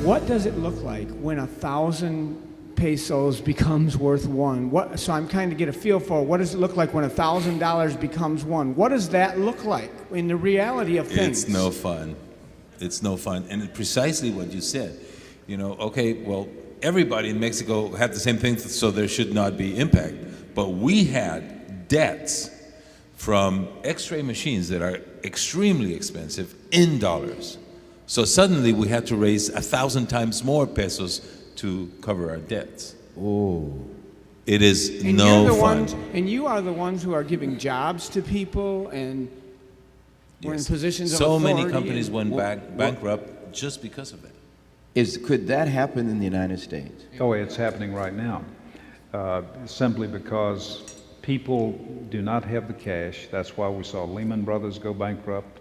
What does it look like when 1,000 pesos becomes worth one? So I'm kind of get a feel for what does it look like when $1,000 becomes one? What does that look like in the reality of things? It's no fun. It's no fun. And precisely what you said. You know, okay, well, everybody in Mexico had the same thing, so there should not be impact. But we had debts from X-ray machines that are extremely expensive in dollars. So suddenly we had to raise 1,000 times more pesos to cover our debts. Oh. It is And no you're the fun. ones, and you are the ones who are giving jobs to people and we're in positions of So authority. many companies and- went bankrupt just because of that. Could that happen in the United States? Oh, it's happening right now, simply because people do not have the cash. That's why we saw Lehman Brothers go bankrupt,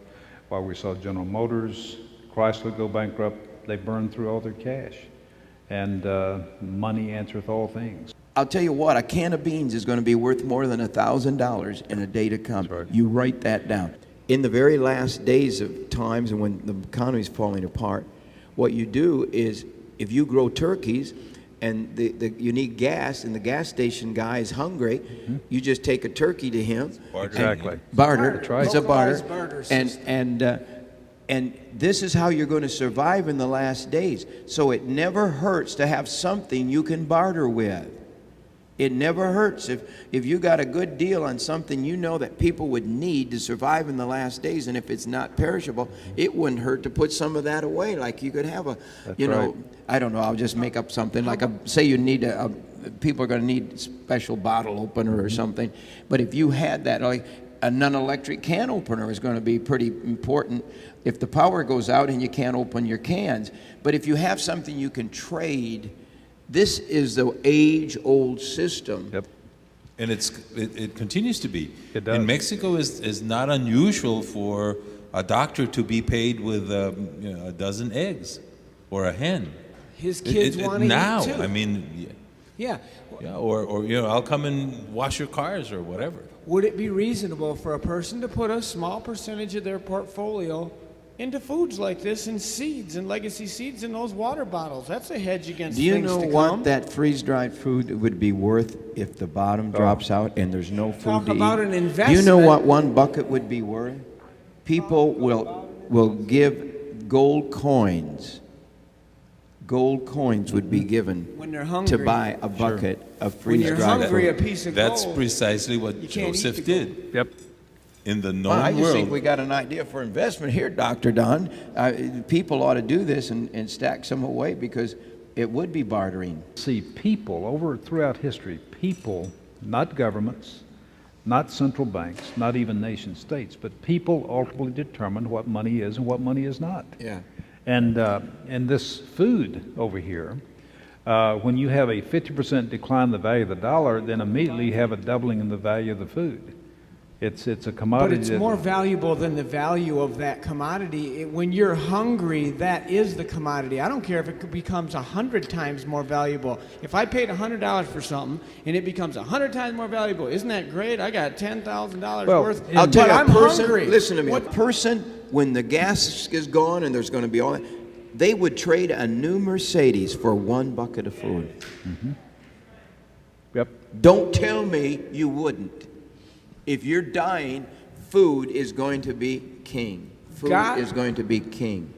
why we saw General Motors, Chrysler go bankrupt. They burned through all their cash. And money answereth all things. I'll tell you what, a can of beans is going to be worth more than $1,000 in a day to come. That's right. You write that down. In the very last days of times and when the economy is falling apart, what you do is if you grow turkeys and you need gas and the gas station guy is hungry, you just take a turkey to him. Exactly. Barter. That's right. It's a barter. Localized barter system. And this is how you're going to survive in the last days. So it never hurts to have something you can barter with. It never hurts if you got a good deal on something you know that people would need to survive in the last days, and if it's not perishable, it wouldn't hurt to put some of that away. Like you could have That's you know, right. I don't know, I'll just make up something. Like say you need people are going to need a special bottle opener or something. But if you had that, like a non-electric can opener is going to be pretty important if the power goes out and you can't open your cans. But if you have something you can trade, this is the age-old system. Yep. And it continues to be. It does. In Mexico, is not unusual for a doctor to be paid with a dozen eggs or a hen. His kids want to now. eat too. I mean, Yeah. yeah, or I'll come and wash your cars or whatever. Would it be reasonable for a person to put a small percentage of their portfolio into foods like this and seeds and legacy seeds in those water bottles? That's a hedge against Do you things know to what come. that freeze-dried food would be worth if the bottom drops out and there's no food Talk to about eat? an Do you investment. know what one bucket would be worth? People will give gold coins. Gold coins would be given When they're hungry. to buy a bucket of When you're freeze-dried hungry, a food. piece of That's gold. precisely what You can't eat Joseph the did. gold. Yep. In the Well, I known just think world. we got an idea for investment here, Dr. Don. People ought to do this and stack some away because it would be bartering. See, people throughout history, people, not governments, not central banks, not even nation states, but people ultimately determine what money is and what money is not. Yeah. And this food over here, when you have a 50% decline in the value of the dollar, then immediately you have a doubling in the value of the food. It's a commodity. But it's that- more valuable than the value of that commodity. When you're hungry, that is the commodity. I don't care if it becomes 100 times more valuable. If I paid $100 for something and it becomes 100 times more valuable, isn't that great? I got $10,000 Well, worth. I'll tell but you, I'm a person, hungry. listen to me, What- a person, when the gas is gone and there's going to be all that, they would trade a new Mercedes for one bucket of food. Yep. Don't tell me you wouldn't. If you're dying, food is going to be king. Food God- is going to be king.